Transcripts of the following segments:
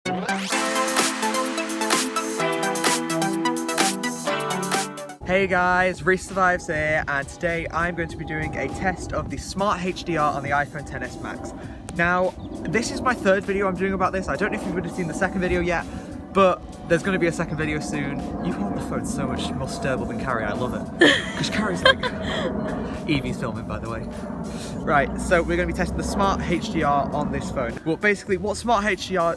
Hey guys, Reese Survives here, and today I'm going to be doing a test of the Smart HDR on the iPhone XS Max. Now, this is my third video I'm doing about this. I don't know if you would have seen the second video yet, but there's going to be a second video soon. You hold the phone so much more stable than Cari, I love it. Because Cari's like... Evie's filming, by the way. Right, so we're going to be testing the Smart HDR on this phone. Well, basically, what Smart HDR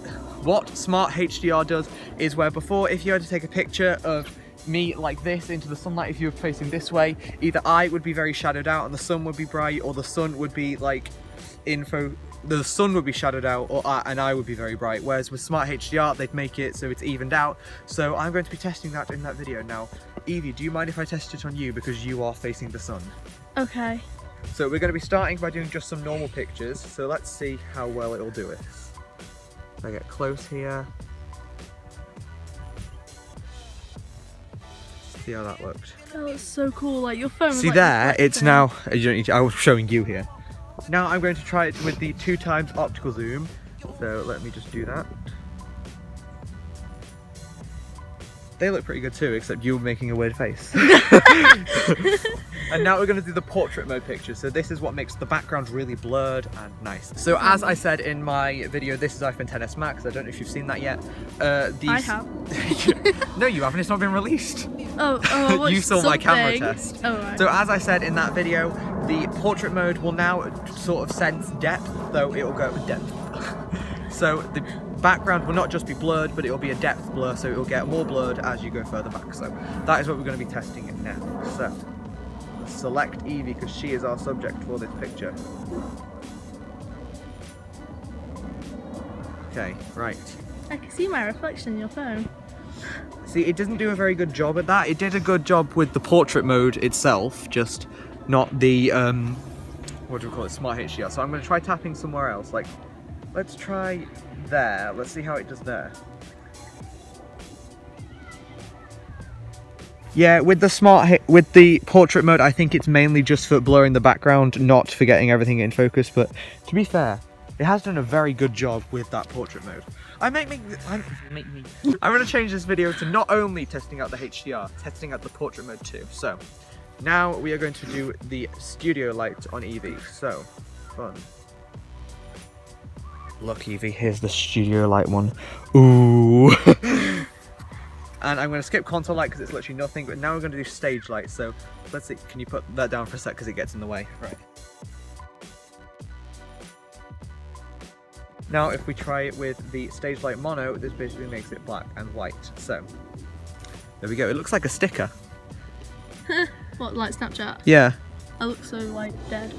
does is where before, if you had to take a picture of me like this into the sunlight, if you were facing this way, either I would be very shadowed out and the sun would be bright, or the sun would be like the sun would be shadowed out, and I would be very bright. Whereas with Smart HDR, they'd make it so it's evened out. So I'm going to be testing that in that video. Now, Evie, do you mind if I test it on you because you are facing the sun? Okay. So we're going to be starting by doing just some normal pictures. So let's see how well it'll do it. If I get close here. See how that looked. That was so cool. Like your phone was See like there, it's reflecting. now, you don't need to, I was showing you here. Now I'm going to try it with the 2x optical zoom. So let me just do that. They look pretty good too, except you were making a weird face. And now we're going to do the portrait mode picture. So this is what makes the background really blurred and nice. So as I said in my video, this is iPhone XS Max. I don't know if you've seen that yet. I have. No, you haven't. It's not been released. Oh, You saw my camera test. Oh, right. So as I said in that video, the portrait mode will now sort of sense depth, though it will go depth. So the background will not just be blurred, but it will be a depth blur, so it will get more blurred as you go further back. So that is what we're going to be testing it now. So let's select Evie because she is our subject for this picture. Okay, right. I can see my reflection in your phone. See, it doesn't do a very good job at that. It did a good job with the portrait mode itself, just not the, what do we call it, Smart HDR. So I'm going to try tapping somewhere else. Like, let's try there. Let's see how it does there. Yeah, with the portrait mode, I think it's mainly just for blurring the background, not for getting everything in focus. But to be fair, it has done a very good job with that portrait mode. I'm going to change this video to not only testing out the HDR, testing out the portrait mode too. So now we are going to do the studio light on Evie. So fun. Look, Evie, here's the studio light one. Ooh. And I'm going to skip console light because it's literally nothing. But now we're going to do stage light. So let's see. Can you put that down for a sec because it gets in the way? Right. Now if we try it with the stage light mono, this basically makes it black and white. So there we go. It looks like a sticker. What, like Snapchat? Yeah. I look so like dead.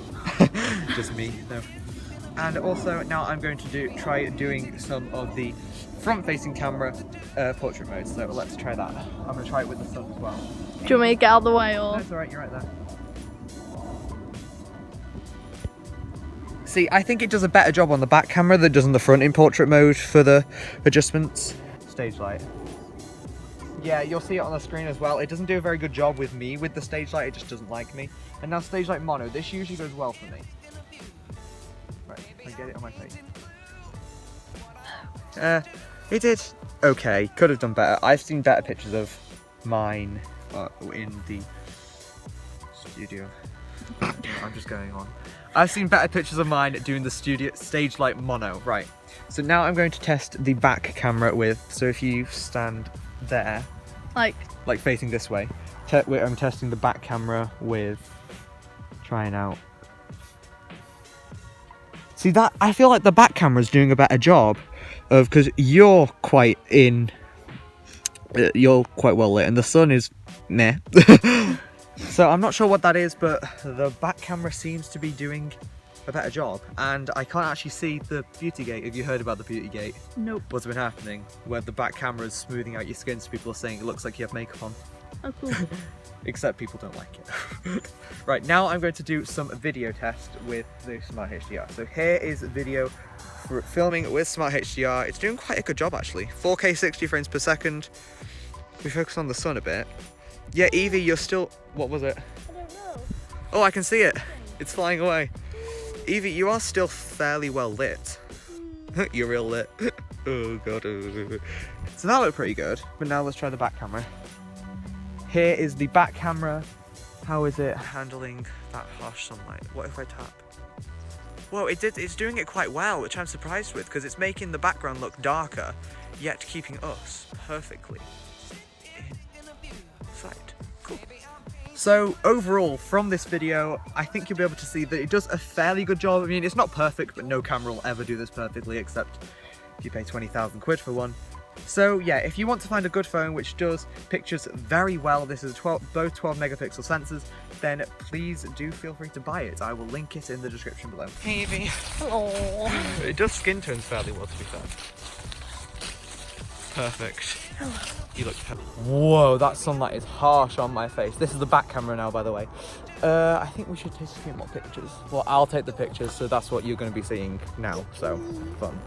Just me, no. And also now I'm going to try doing some of the front-facing camera portrait mode. So let's try that. I'm going to try it with the sun as well. Do you want me to get out of the way or? No, it's alright, you're right there. See, I think it does a better job on the back camera than it does on the front in portrait mode for the adjustments. Stage light. Yeah, you'll see it on the screen as well. It doesn't do a very good job with me with the stage light, it just doesn't like me. And now stage light mono, this usually goes well for me. Right, can I get it on my face? It did okay, could have done better. I've seen better pictures of mine in the studio. I'm just going on. I've seen better pictures of mine doing the stage light mono. Right, so now I'm going to test the back camera with, so if you stand there, like facing this way, I'm testing the back camera with, trying out. See that, I feel like the back camera's doing a better job of, because you're quite well lit and the sun is meh. So I'm not sure what that is, but the back camera seems to be doing a better job. And I can't actually see the beauty gate. Have you heard about the beauty gate? Nope. What's been happening? Where the back camera is smoothing out your skin, so people are saying it looks like you have makeup on. Oh, cool. Except people don't like it. Right, now I'm going to do some video test with the Smart HDR. So here is a video for filming with Smart HDR. It's doing quite a good job actually. 4K 60 frames per second. We focus on the sun a bit. Yeah, Evie, you're still... What was it? I don't know. Oh, I can see it. It's flying away. Evie, you are still fairly well lit. You're real lit. Oh god. So that looked pretty good, but now let's try the back camera. Here is the back camera. How is it handling that harsh sunlight? What if I tap? Well, it's doing it quite well, which I'm surprised with, because it's making the background look darker, yet keeping us perfectly in sight. Cool. So overall, from this video, I think you'll be able to see that it does a fairly good job. I mean, it's not perfect, but no camera will ever do this perfectly, except if you pay 20,000 quid for one. So yeah, if you want to find a good phone which does pictures very well, this is both 12 megapixel sensors, then please do feel free to buy it. I will link it in the description below. Hey Evie. Aww. It does skin tone fairly well, to be fair. Perfect. You look perfect. Whoa, that sunlight is harsh on my face. This is the back camera now, by the way. I think we should take a few more pictures. Well, I'll take the pictures, so that's what you're going to be seeing now, so fun.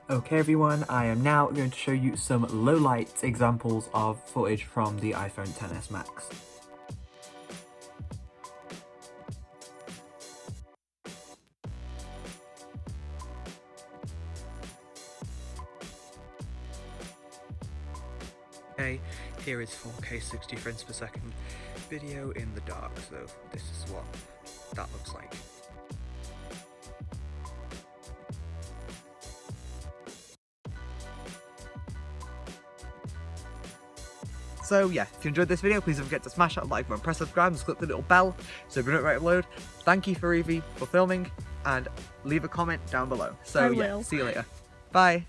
Okay everyone, I am now going to show you some low light examples of footage from the iPhone XS Max. Okay, here is 4K 60 frames per second video in the dark, so this is what that looks like. So yeah, if you enjoyed this video, please don't forget to smash that like button, press subscribe, and click the little bell so you don't upload. Thank you for Evie for filming, and leave a comment down below. So yeah, see you later. Bye.